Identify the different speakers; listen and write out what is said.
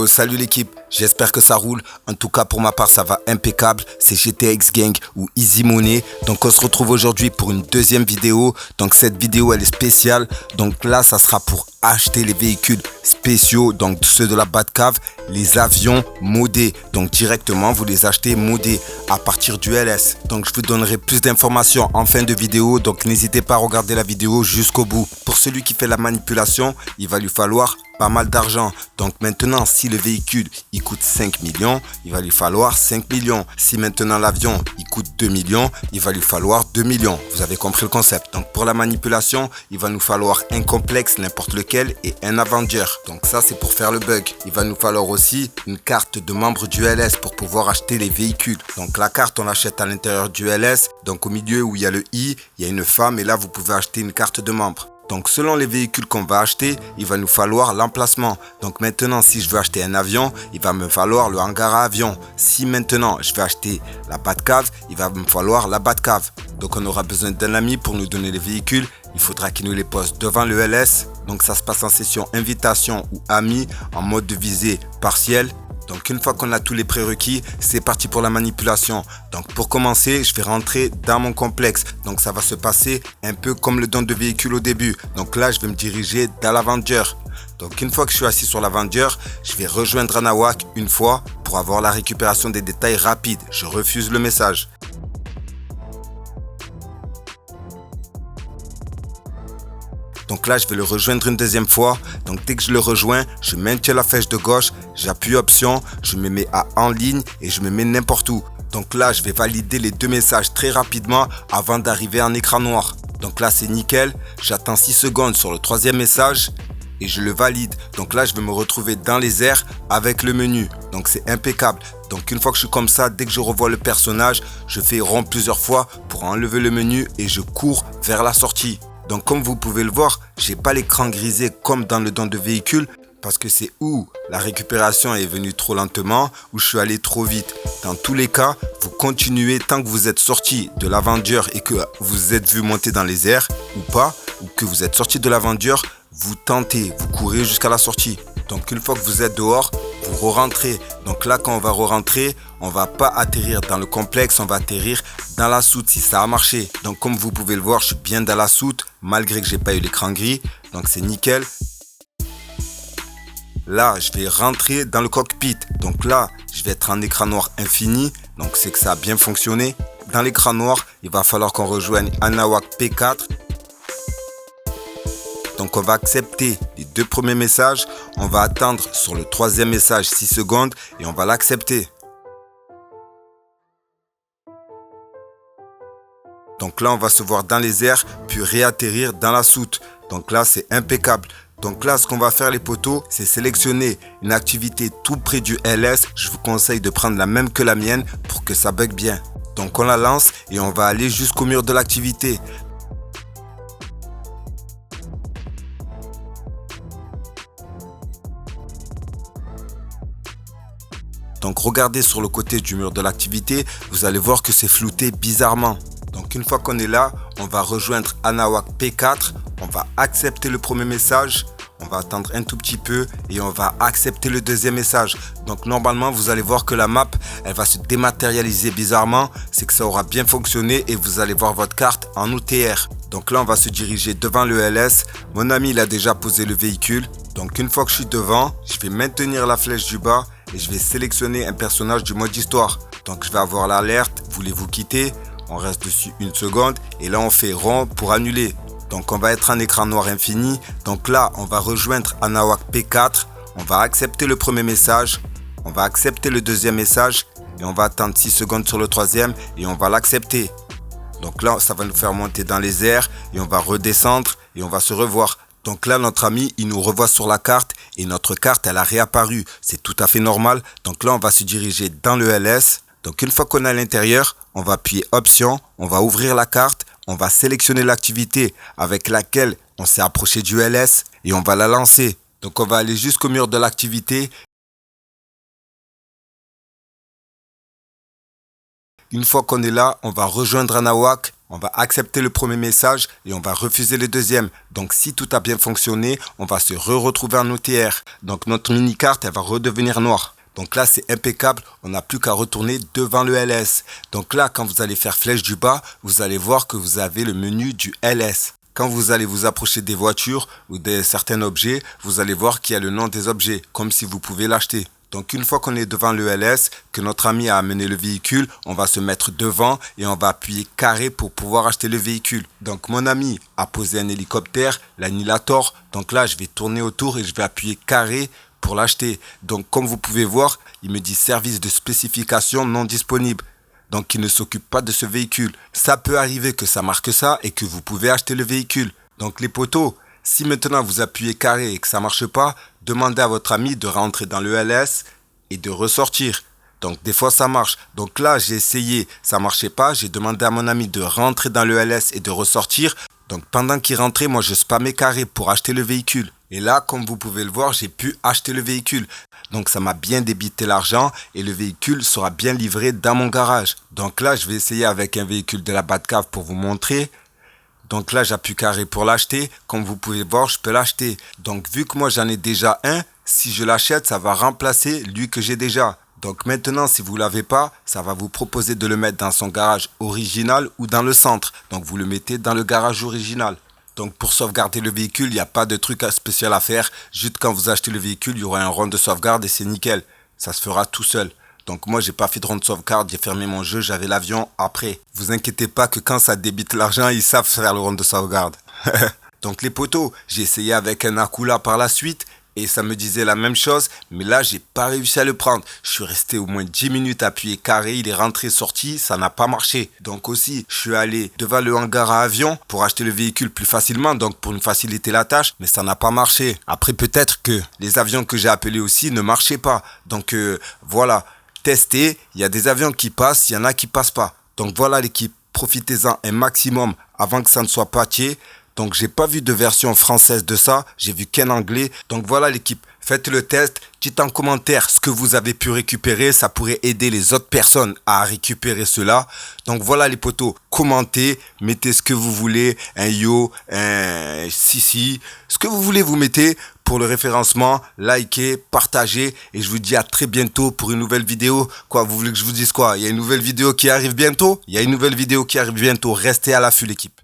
Speaker 1: Yo, salut l'équipe, j'espère que ça roule. En tout cas, pour ma part, ça va impeccable. C'est GTX Gang ou Easy Money. Donc, on se retrouve aujourd'hui pour une deuxième vidéo. Donc, cette vidéo, elle est spéciale. Donc là, ça sera pour acheter les véhicules spéciaux, donc ceux de la Batcave, les avions modés. Donc, directement, vous les achetez modés à partir du LS. Donc, je vous donnerai plus d'informations en fin de vidéo. Donc, n'hésitez pas à regarder la vidéo jusqu'au bout. Pour celui qui fait la manipulation, il va lui falloir pas mal d'argent. Donc maintenant, si le véhicule il coûte 5 millions, il va lui falloir 5 millions. Si maintenant l'avion il coûte 2 millions, il va lui falloir 2 millions. Vous avez compris le concept. Donc pour la manipulation, il va nous falloir un complexe, n'importe lequel, et un Avenger. Donc ça, c'est pour faire le bug. Il va nous falloir aussi une carte de membre du LS pour pouvoir acheter les véhicules. Donc la carte, on l'achète à l'intérieur du LS. Donc au milieu où il y a le I, il y a une femme et là, vous pouvez acheter une carte de membre. Donc selon les véhicules qu'on va acheter, il va nous falloir l'emplacement. Donc maintenant, si je veux acheter un avion, il va me falloir le hangar à avion. Si maintenant je veux acheter la Batcave, il va me falloir la Batcave. Donc on aura besoin d'un ami pour nous donner les véhicules. Il faudra qu'il nous les pose devant le LS. Donc ça se passe en session invitation ou ami en mode de visée partielle. Donc une fois qu'on a tous les prérequis, c'est parti pour la manipulation. Donc pour commencer, je vais rentrer dans mon complexe. Donc ça va se passer un peu comme le don de véhicule au début. Donc là, je vais me diriger dans l'Avenger. Donc une fois que je suis assis sur l'Avenger, je vais rejoindre Anawak une fois pour avoir la récupération des détails rapides. Je refuse le message. Donc là, je vais le rejoindre une deuxième fois. Donc dès que je le rejoins, je maintiens la flèche de gauche, j'appuie option, je me mets à en ligne et je me mets n'importe où. Donc là, je vais valider les deux messages très rapidement avant d'arriver en écran noir. Donc là, c'est nickel. J'attends 6 secondes sur le troisième message et je le valide. Donc là, je vais me retrouver dans les airs avec le menu. Donc c'est impeccable. Donc une fois que je suis comme ça, dès que je revois le personnage, je fais rond plusieurs fois pour enlever le menu et je cours vers la sortie. Donc comme vous pouvez le voir, j'ai pas l'écran grisé comme dans le don de véhicule parce que c'est où la récupération est venue trop lentement ou je suis allé trop vite. Dans tous les cas, vous continuez tant que vous êtes sorti de l'Avenger et que vous êtes vu monter dans les airs ou pas, ou que vous êtes sorti de l'Avenger, vous tentez, vous courez jusqu'à la sortie. Donc une fois que vous êtes dehors, vous re-rentrez. Donc là, quand on va re-rentrer, on va pas atterrir dans le complexe, on va atterrir dans la soute si ça a marché. Donc comme vous pouvez le voir, je suis bien dans la soute malgré que j'ai pas eu l'écran gris. Donc c'est nickel. Là, je vais rentrer dans le cockpit. Donc là, je vais être en écran noir infini. Donc c'est que ça a bien fonctionné. Dans l'écran noir, il va falloir qu'on rejoigne Anawak P4. Donc on va accepter les deux premiers messages. On va attendre sur le troisième message 6 secondes et on va l'accepter. Donc là, on va se voir dans les airs, puis réatterrir dans la soute. Donc là, c'est impeccable. Donc là, ce qu'on va faire les potos, c'est sélectionner une activité tout près du LS. Je vous conseille de prendre la même que la mienne pour que ça bug bien. Donc on la lance et on va aller jusqu'au mur de l'activité. Donc regardez sur le côté du mur de l'activité, vous allez voir que c'est flouté bizarrement. Donc une fois qu'on est là, on va rejoindre Anawak P4, on va accepter le premier message, on va attendre un tout petit peu et on va accepter le deuxième message. Donc normalement, vous allez voir que la map, elle va se dématérialiser bizarrement, c'est que ça aura bien fonctionné et vous allez voir votre carte en OTR. Donc là, on va se diriger devant le LS. Mon ami, il a déjà posé le véhicule. Donc une fois que je suis devant, je vais maintenir la flèche du bas et je vais sélectionner un personnage du mode histoire. Donc je vais avoir l'alerte, voulez-vous quitter? On reste dessus une seconde et là on fait rond pour annuler. Donc on va être en écran noir infini. Donc là on va rejoindre Anawak P4. On va accepter le premier message. On va accepter le deuxième message. Et on va attendre 6 secondes sur le troisième et on va l'accepter. Donc là ça va nous faire monter dans les airs et on va redescendre et on va se revoir. Donc là, notre ami, il nous revoit sur la carte et notre carte, elle a réapparu. C'est tout à fait normal. Donc là, on va se diriger dans le LS. Donc une fois qu'on est à l'intérieur, on va appuyer option, on va ouvrir la carte, on va sélectionner l'activité avec laquelle on s'est approché du LS et on va la lancer. Donc on va aller jusqu'au mur de l'activité. Une fois qu'on est là, on va rejoindre Anawak On va accepter le premier message et on va refuser le deuxième. Donc si tout a bien fonctionné, on va se retrouver en OTR. Donc notre mini-carte, elle va redevenir noire. Donc là, c'est impeccable, on n'a plus qu'à retourner devant le LS. Donc là, quand vous allez faire flèche du bas, vous allez voir que vous avez le menu du LS. Quand vous allez vous approcher des voitures ou de certains objets, vous allez voir qu'il y a le nom des objets, comme si vous pouvez l'acheter. Donc une fois qu'on est devant le LS, que notre ami a amené le véhicule, on va se mettre devant et on va appuyer carré pour pouvoir acheter le véhicule. Donc mon ami a posé un hélicoptère, l'annihilator. Donc là, je vais tourner autour et je vais appuyer carré pour l'acheter. Donc comme vous pouvez voir, il me dit service de spécification non disponible. Donc il ne s'occupe pas de ce véhicule. Ça peut arriver que ça marque ça et que vous pouvez acheter le véhicule. Donc les potos, si maintenant vous appuyez carré et que ça ne marche pas, demandez à votre ami de rentrer dans le LS et de ressortir. Donc des fois ça marche. Donc là j'ai essayé, ça ne marchait pas. J'ai demandé à mon ami de rentrer dans le LS et de ressortir. Donc pendant qu'il rentrait, moi je spammais carré pour acheter le véhicule. Et là, comme vous pouvez le voir, j'ai pu acheter le véhicule. Donc ça m'a bien débité l'argent et le véhicule sera bien livré dans mon garage. Donc là, je vais essayer avec un véhicule de la Batcave pour vous montrer. Donc là, j'appuie carré pour l'acheter. Comme vous pouvez voir, je peux l'acheter. Donc vu que moi j'en ai déjà un, si je l'achète, ça va remplacer lui que j'ai déjà. Donc maintenant, si vous ne l'avez pas, ça va vous proposer de le mettre dans son garage original ou dans le centre. Donc vous le mettez dans le garage original. Donc pour sauvegarder le véhicule, il n'y a pas de truc spécial à faire. Juste quand vous achetez le véhicule, il y aura un rond de sauvegarde et c'est nickel. Ça se fera tout seul. Donc moi, j'ai pas fait de rond de sauvegarde, j'ai fermé mon jeu, j'avais l'avion après. Vous inquiétez pas que quand ça débite l'argent, ils savent faire le rond de sauvegarde. Donc les potos, j'ai essayé avec un Akula par la suite. Et ça me disait la même chose, mais là, j'ai pas réussi à le prendre. Je suis resté au moins 10 minutes appuyé carré, il est rentré, sorti, ça n'a pas marché. Donc aussi, je suis allé devant le hangar à avion pour acheter le véhicule plus facilement, donc pour nous faciliter la tâche, mais ça n'a pas marché. Après, peut-être que les avions que j'ai appelés aussi ne marchaient pas. Donc voilà, testez, il y a des avions qui passent, il y en a qui passent pas. Donc voilà l'équipe, profitez-en un maximum avant que ça ne soit patché. Donc j'ai pas vu de version française de ça, j'ai vu qu'un anglais. Donc voilà l'équipe, faites le test, dites en commentaire ce que vous avez pu récupérer, ça pourrait aider les autres personnes à récupérer cela. Donc voilà les potos, commentez, mettez ce que vous voulez, un yo, un si, ce que vous voulez vous mettez pour le référencement, likez, partagez et je vous dis à très bientôt pour une nouvelle vidéo. Quoi, vous voulez que je vous dise quoi? Il y a une nouvelle vidéo qui arrive bientôt? Il y a une nouvelle vidéo qui arrive bientôt, restez à l'affût l'équipe.